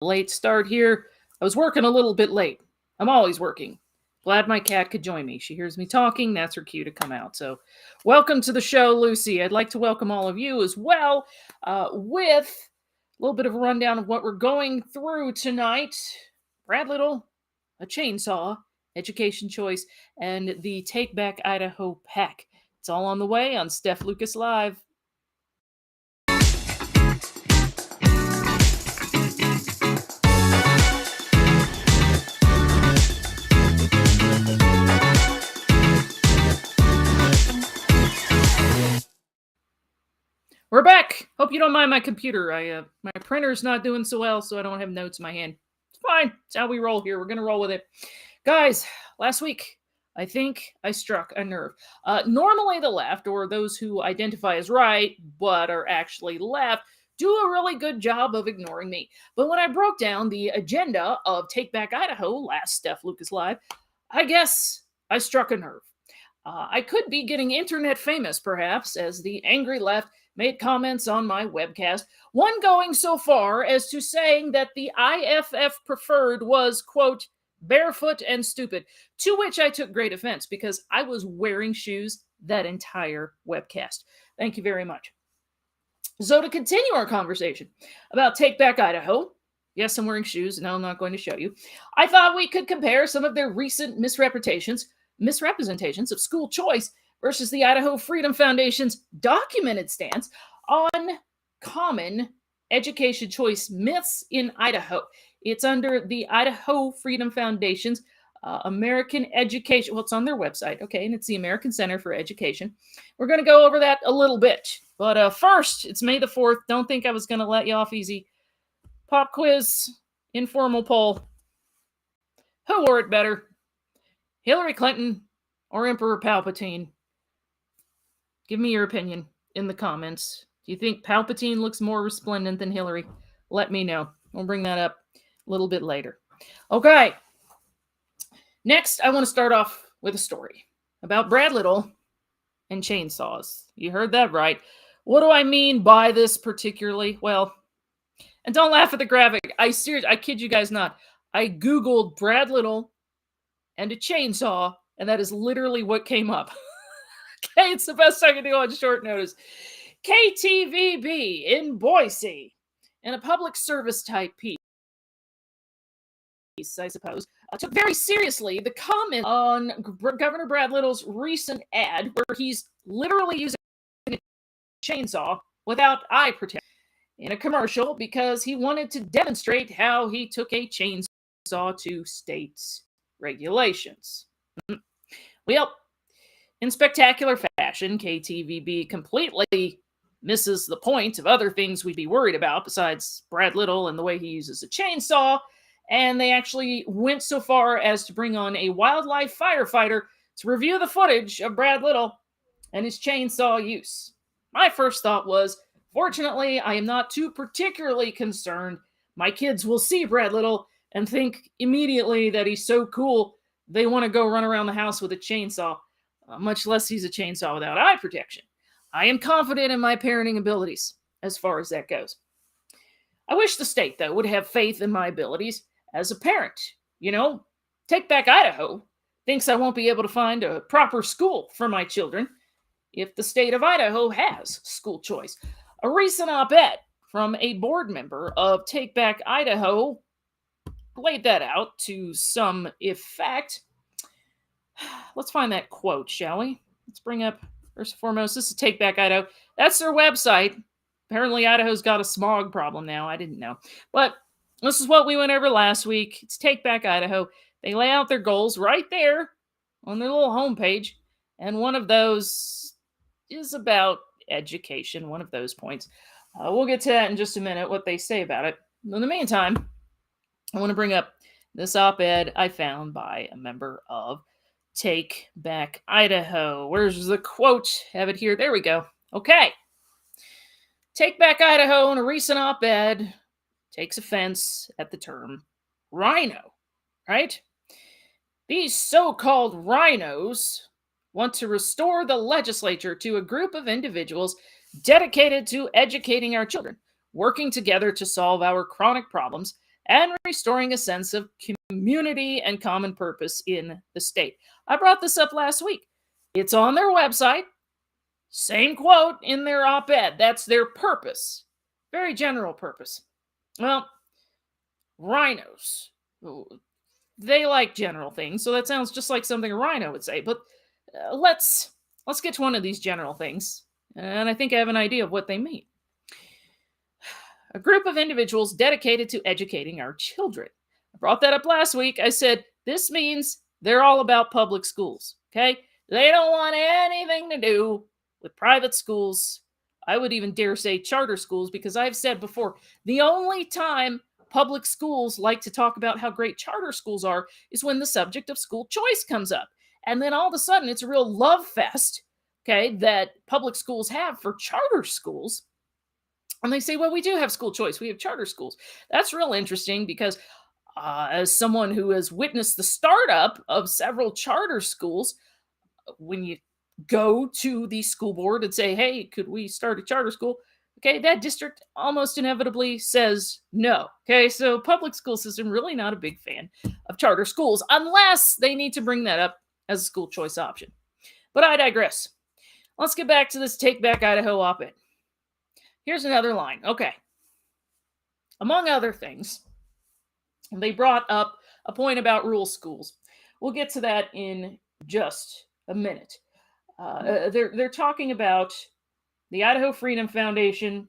Late start here. I was working a little bit late. I'm always working. Glad my cat could join me. She hears me talking. That's her cue to come out. So, welcome to the show, Lucy. I'd like to welcome all of you as well with a little bit of a rundown of what we're going through tonight. Brad Little, a chainsaw, education choice, and the Take Back Idaho pack. It's all on the way on Steph Lucas Live. We're back. Hope you don't mind my computer. My printer's not doing so well, so I don't have notes in my hand. It's fine. It's how we roll here. We're gonna roll with it, guys. Last week, I think I struck a nerve. Normally, the left, or those who identify as right but are actually left, do a really good job of ignoring me. But when I broke down the agenda of Take Back Idaho last Steph Lucas Live, I guess I struck a nerve. I could be getting internet famous, perhaps, as the angry left made comments on my webcast, one going so far as to saying that the IFF preferred was, quote, barefoot and stupid, to which I took great offense because I was wearing shoes that entire webcast. Thank you very much. So to continue our conversation about Take Back Idaho, yes, I'm wearing shoes, no, I'm not going to show you, I thought we could compare some of their recent misrepresentations of school choice versus the Idaho Freedom Foundation's documented stance on common education choice myths in Idaho. It's under the Idaho Freedom Foundation's American Education. Well, it's on their website, okay, and it's the American Center for Education. We're going to go over that a little bit. But first, it's May the 4th. Don't think I was going to let you off easy. Pop quiz, informal poll. Who wore it better? Hillary Clinton or Emperor Palpatine? Give me your opinion in the comments. Do you think Palpatine looks more resplendent than Hillary? Let me know. We'll bring that up a little bit later. Okay. Next, I want to start off with a story about Brad Little and chainsaws. You heard that right. What do I mean by this particularly? Well, and don't laugh at the graphic. I kid you guys not. I Googled Brad Little and a chainsaw, and that is literally what came up. Okay, it's the best I can do on short notice. KTVB in Boise, in a public service type piece, I suppose, took very seriously the comment on Governor Brad Little's recent ad where he's literally using a chainsaw without eye protection in a commercial because he wanted to demonstrate how he took a chainsaw to state regulations. Well, in spectacular fashion, KTVB completely misses the point of other things we'd be worried about besides Brad Little and the way he uses a chainsaw, and they actually went so far as to bring on a wildlife firefighter to review the footage of Brad Little and his chainsaw use. My first thought was, fortunately, I am not too particularly concerned. My kids will see Brad Little and think immediately that he's so cool they want to go run around the house with a chainsaw. Much less he's a chainsaw without eye protection. I am confident in my parenting abilities as far as that goes. I wish the state, though, would have faith in my abilities as a parent. You know, Take Back Idaho thinks I won't be able to find a proper school for my children if the state of Idaho has school choice. A recent op-ed from a board member of Take Back Idaho laid that out to some effect. Let's find that quote, shall we? Let's bring up, first and foremost, this is Take Back Idaho. That's their website. Apparently, Idaho's got a smog problem now. I didn't know. But this is what we went over last week. It's Take Back Idaho. They lay out their goals right there on their little homepage. And one of those is about education, one of those points. We'll get to that in just a minute, what they say about it. In the meantime, I want to bring up this op-ed I found by a member of Take Back Idaho. Where's the quote? Have it here. There we go. Okay. Take Back Idaho in a recent op-ed takes offense at the term rhino, right? These so-called rhinos want to restore the legislature to a group of individuals dedicated to educating our children, working together to solve our chronic problems and restoring a sense of community and common purpose in the state. I brought this up last week. It's on their website. Same quote in their op-ed. That's their purpose. Very general purpose. Well, rhinos. They like general things, so that sounds just like something a rhino would say. But let's get to one of these general things, and I think I have an idea of what they mean. A group of individuals dedicated to educating our children. I brought that up last week. I said this means they're all about public schools. Okay, they don't want anything to do with private schools. I would even dare say charter schools, because I've said before, the only time public schools like to talk about how great charter schools are is when the subject of school choice comes up. And then all of a sudden it's a real love fest, okay, that public schools have for charter schools. And they say, well, we do have school choice. We have charter schools. That's real interesting, because as someone who has witnessed the startup of several charter schools, when you go to the school board and say, hey, could we start a charter school? Okay, that district almost inevitably says no. Okay, so public school system really not a big fan of charter schools unless they need to bring that up as a school choice option. But I digress. Let's get back to this Take Back Idaho op-ed. Here's another line. Okay. Among other things, they brought up a point about rural schools. We'll get to that in just a minute. They're talking about the Idaho Freedom Foundation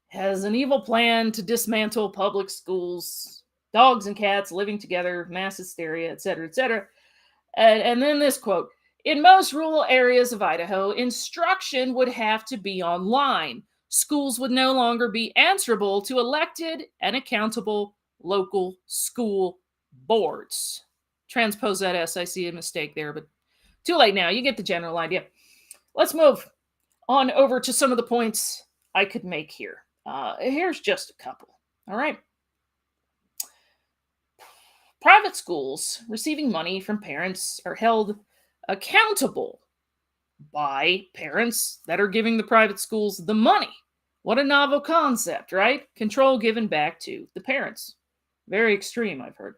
has an evil plan to dismantle public schools, dogs and cats living together, mass hysteria, etc., etc. And then this quote: in most rural areas of Idaho, instruction would have to be online. Schools would no longer be answerable to elected and accountable local school boards. Transpose that S. I see a mistake there, but too late now. You get the general idea. Let's move on over to some of the points I could make here. Here's just a couple. All right. Private schools receiving money from parents are held accountable by parents that are giving the private schools the money. What a novel concept, right? Control given back to the parents. Very extreme, I've heard.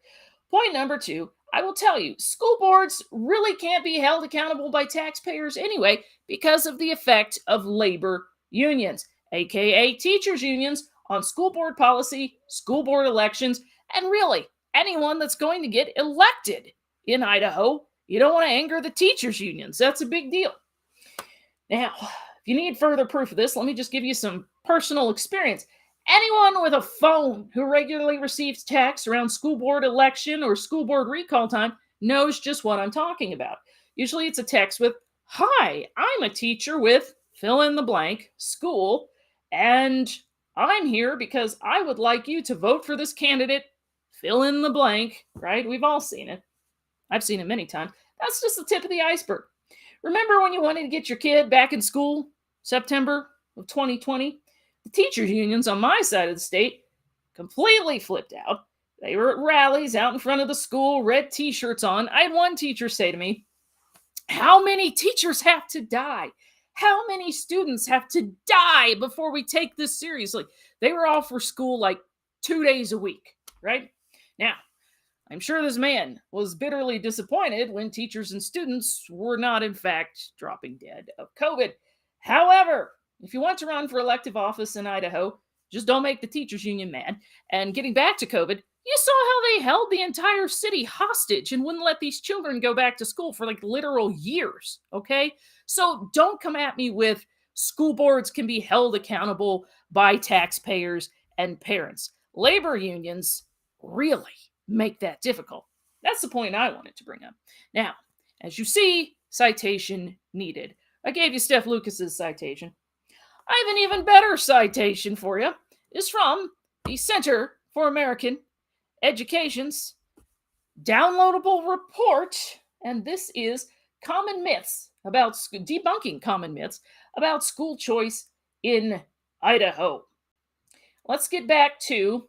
Point number 2, I will tell you, school boards really can't be held accountable by taxpayers anyway because of the effect of labor unions, aka teachers' unions, on school board policy, school board elections, and really anyone that's going to get elected in Idaho. You don't want to anger the teachers' unions. That's a big deal. Now, if you need further proof of this, let me just give you some personal experience. Anyone with a phone who regularly receives texts around school board election or school board recall time knows just what I'm talking about. Usually it's a text with, hi, I'm a teacher with fill in the blank school, and I'm here because I would like you to vote for this candidate, fill in the blank, right? We've all seen it. I've seen it many times. That's just the tip of the iceberg. Remember when you wanted to get your kid back in school, September of 2020? The teachers' unions on my side of the state completely flipped out. They were at rallies out in front of the school, red t-shirts on. I had one teacher say to me, how many teachers have to die? How many students have to die before we take this seriously? They were all for school like 2 days a week, right? Now, I'm sure this man was bitterly disappointed when teachers and students were not, in fact, dropping dead of COVID. However, if you want to run for elective office in Idaho, just don't make the teachers union mad. And getting back to COVID, you saw how they held the entire city hostage and wouldn't let these children go back to school for like literal years, okay? So don't come at me with school boards can be held accountable by taxpayers and parents. Labor unions really make that difficult. That's the point I wanted to bring up. Now, as you see, citation needed. I gave you Steph Lucas's citation. I have an even better citation for you. It's from the Center for American Education's downloadable report, and this is common myths about debunking common myths about school choice in Idaho. Let's get back to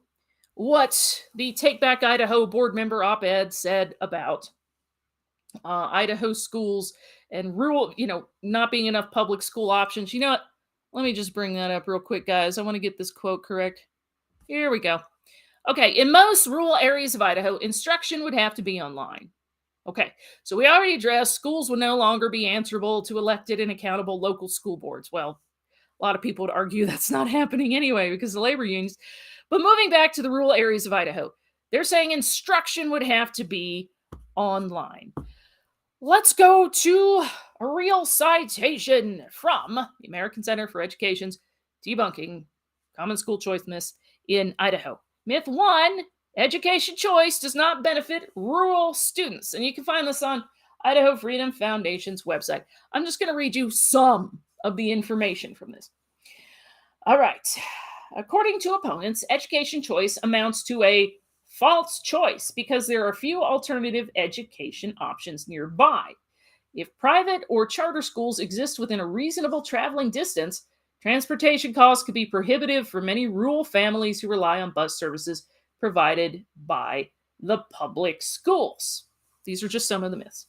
what the Take Back Idaho board member op-ed said about Idaho schools and rural, not being enough public school options. You know what? Let me just bring that up real quick, guys. I want to get this quote correct. Here we go. Okay, in most rural areas of Idaho, instruction would have to be online. Okay, so we already addressed schools will no longer be answerable to elected and accountable local school boards. Well, a lot of people would argue that's not happening anyway because of the labor unions. But moving back to the rural areas of Idaho, they're saying instruction would have to be online. Let's go to a real citation from the American Center for Education's Debunking Common School Choice Myths in Idaho. Myth 1, education choice does not benefit rural students. And you can find this on Idaho Freedom Foundation's website. I'm just going to read you some of the information from this. All right. According to opponents, education choice amounts to a false choice because there are few alternative education options nearby. If private or charter schools exist within a reasonable traveling distance, transportation costs could be prohibitive for many rural families who rely on bus services provided by the public schools. These are just some of the myths.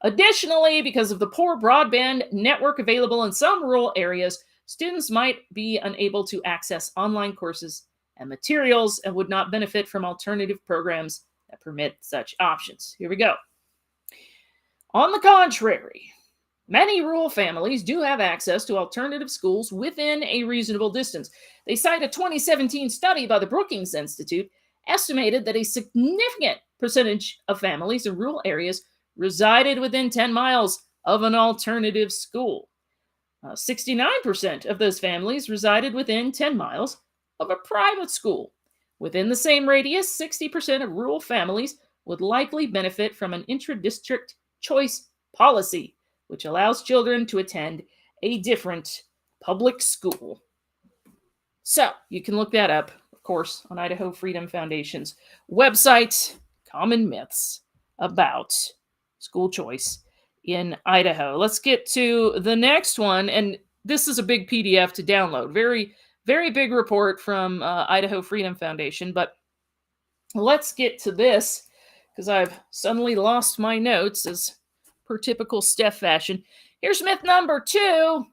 Additionally, because of the poor broadband network available in some rural areas, students might be unable to access online courses and materials and would not benefit from alternative programs that permit such options. Here we go. On the contrary, many rural families do have access to alternative schools within a reasonable distance. They cite a 2017 study by the Brookings Institute estimated that a significant percentage of families in rural areas resided within 10 miles of an alternative school. 69% of those families resided within 10 miles of a private school. Within the same radius, 60% of rural families would likely benefit from an intra-district choice policy, which allows children to attend a different public school. So you can look that up, of course, on Idaho Freedom Foundation's website, Common Myths About School Choice in Idaho. Let's get to the next one, and this is a big PDF to download. Very, very big report from Idaho Freedom Foundation, but let's get to this because I've suddenly lost my notes as per typical Steph fashion. Here's myth number 2.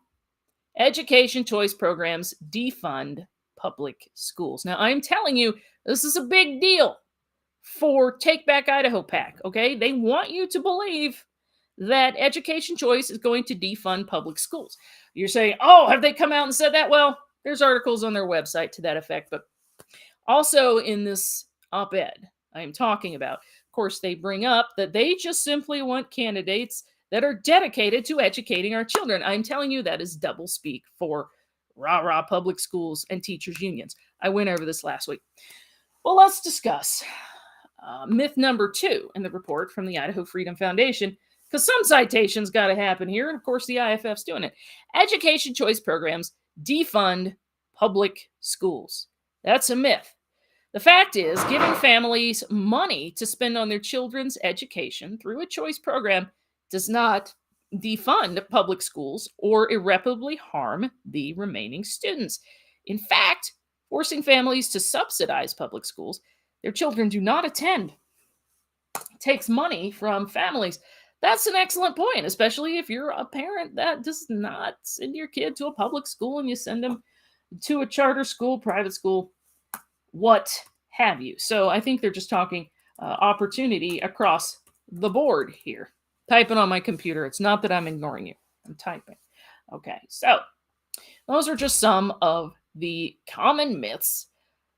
Education choice programs defund public schools. Now, I'm telling you, this is a big deal for Take Back Idaho PAC, okay? They want you to believe that education choice is going to defund public schools. You're saying, oh, have they come out and said that? Well, there's articles on their website to that effect, but also in this op-ed I'm talking about, of course, they bring up that they just simply want candidates that are dedicated to educating our children. I'm telling you, that is double speak for rah-rah public schools and teachers unions. I went over this last week. Well, let's discuss myth number 2 in the report from the Idaho Freedom Foundation, because some citations got to happen here, and of course the IFF's doing it. Education choice programs defund public schools. That's a myth. The fact is, giving families money to spend on their children's education through a choice program does not defund public schools or irreparably harm the remaining students. In fact, forcing families to subsidize public schools their children do not attend takes money from families. That's an excellent point, especially if you're a parent that does not send your kid to a public school and you send them to a charter school, private school, what have you. So I think they're just talking opportunity across the board here. Typing on my computer. It's not that I'm ignoring you. I'm typing. Okay, so those are just some of the common myths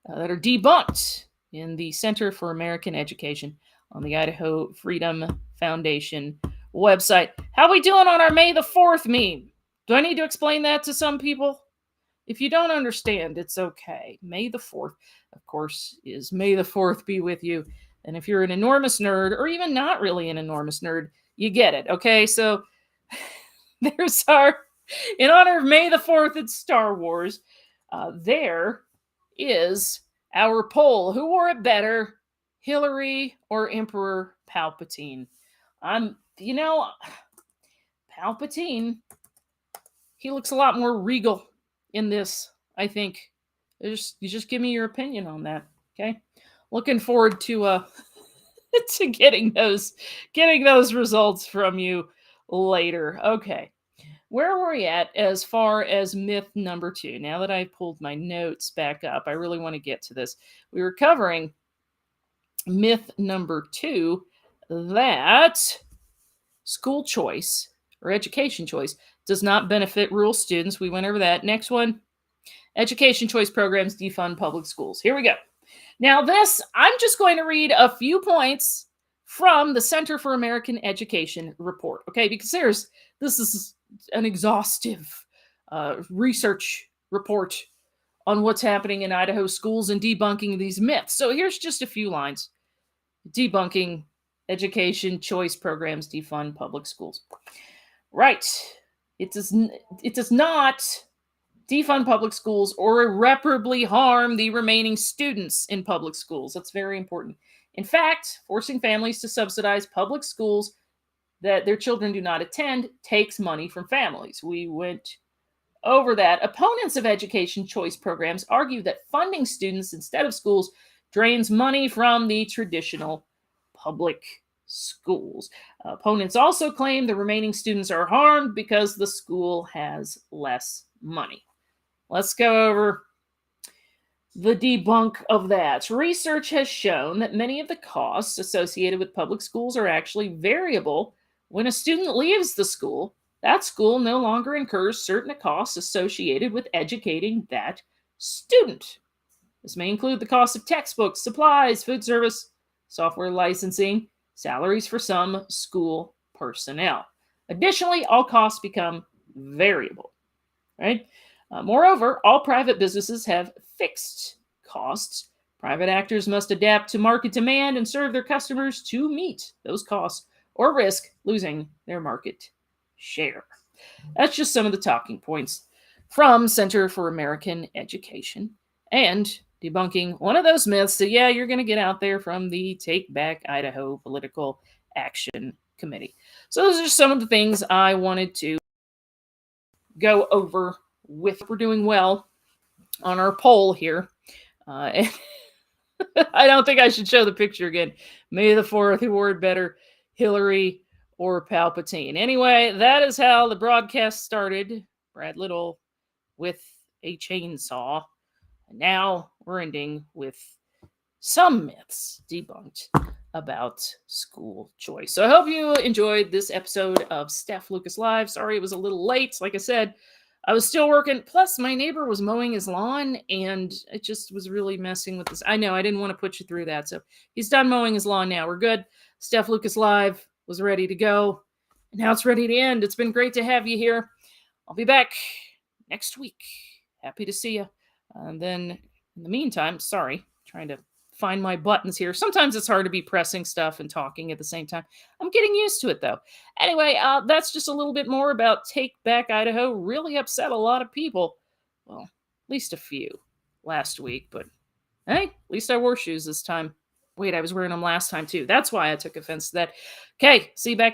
that are debunked in the Center for American Education on the Idaho Freedom Foundation website. How are we doing on our May the 4th meme? Do I need to explain that to some people? If you don't understand, it's okay. May the 4th, of course, is May the 4th be with you. And if you're an enormous nerd, or even not really an enormous nerd, you get it, okay? So there's our, in honor of May the 4th at Star Wars, there is our poll. Who wore it better, Hillary or Emperor Palpatine? Palpatine, he looks a lot more regal in this, I think. You just give me your opinion on that, okay? Looking forward to to getting those results from you later. Okay. where were we at as far as myth number 2? Now that I've pulled my notes back up, I really want to get to this. We were covering myth number 2 that school choice or education choice does not benefit rural students. We went over that. Next one, education choice programs defund public schools. Here we go. Now, this, I'm just going to read a few points from the Center for American Education report, okay? Because this is an exhaustive research report on what's happening in Idaho schools and debunking these myths. So here's just a few lines. Debunking education choice programs defund public schools. Right. It does not defund public schools or irreparably harm the remaining students in public schools. That's very important. In fact, forcing families to subsidize public schools that their children do not attend takes money from families. We went over that. Opponents of education choice programs argue that funding students instead of schools drains money from the traditional public schools. Opponents also claim the remaining students are harmed because the school has less money. Let's go over the debunk of that. Research has shown that many of the costs associated with public schools are actually variable. When a student leaves the school, that school no longer incurs certain costs associated with educating that student. This may include the cost of textbooks, supplies, food service, software licensing, salaries for some school personnel. Additionally, all costs become variable, right? Moreover, all private businesses have fixed costs. Private actors must adapt to market demand and serve their customers to meet those costs or risk losing their market share. That's just some of the talking points from Center for American Education and debunking one of those myths that, yeah, you're going to get out there from the Take Back Idaho Political Action Committee. So those are some of the things I wanted to go over with. We're doing well on our poll here. I don't think I should show the picture again. May the 4th award better, Hillary or Palpatine. Anyway, that is how the broadcast started. Brad Little with a chainsaw. And now we're ending with some myths debunked about school choice. So I hope you enjoyed this episode of Steph Lucas Live. Sorry it was a little late. Like I said, I was still working. Plus, my neighbor was mowing his lawn, and it just was really messing with this. I know, I didn't want to put you through that. So he's done mowing his lawn now. We're good. Steph Lucas Live was ready to go. And now it's ready to end. It's been great to have you here. I'll be back next week. Happy to see you. And then, in the meantime, sorry, trying to find my buttons here. Sometimes it's hard to be pressing stuff and talking at the same time. I'm getting used to it, though. Anyway, that's just a little bit more about Take Back Idaho. Really upset a lot of people. Well, at least a few last week, but hey, at least I wore shoes this time. Wait, I was wearing them last time, too. That's why I took offense to that. Okay, see you back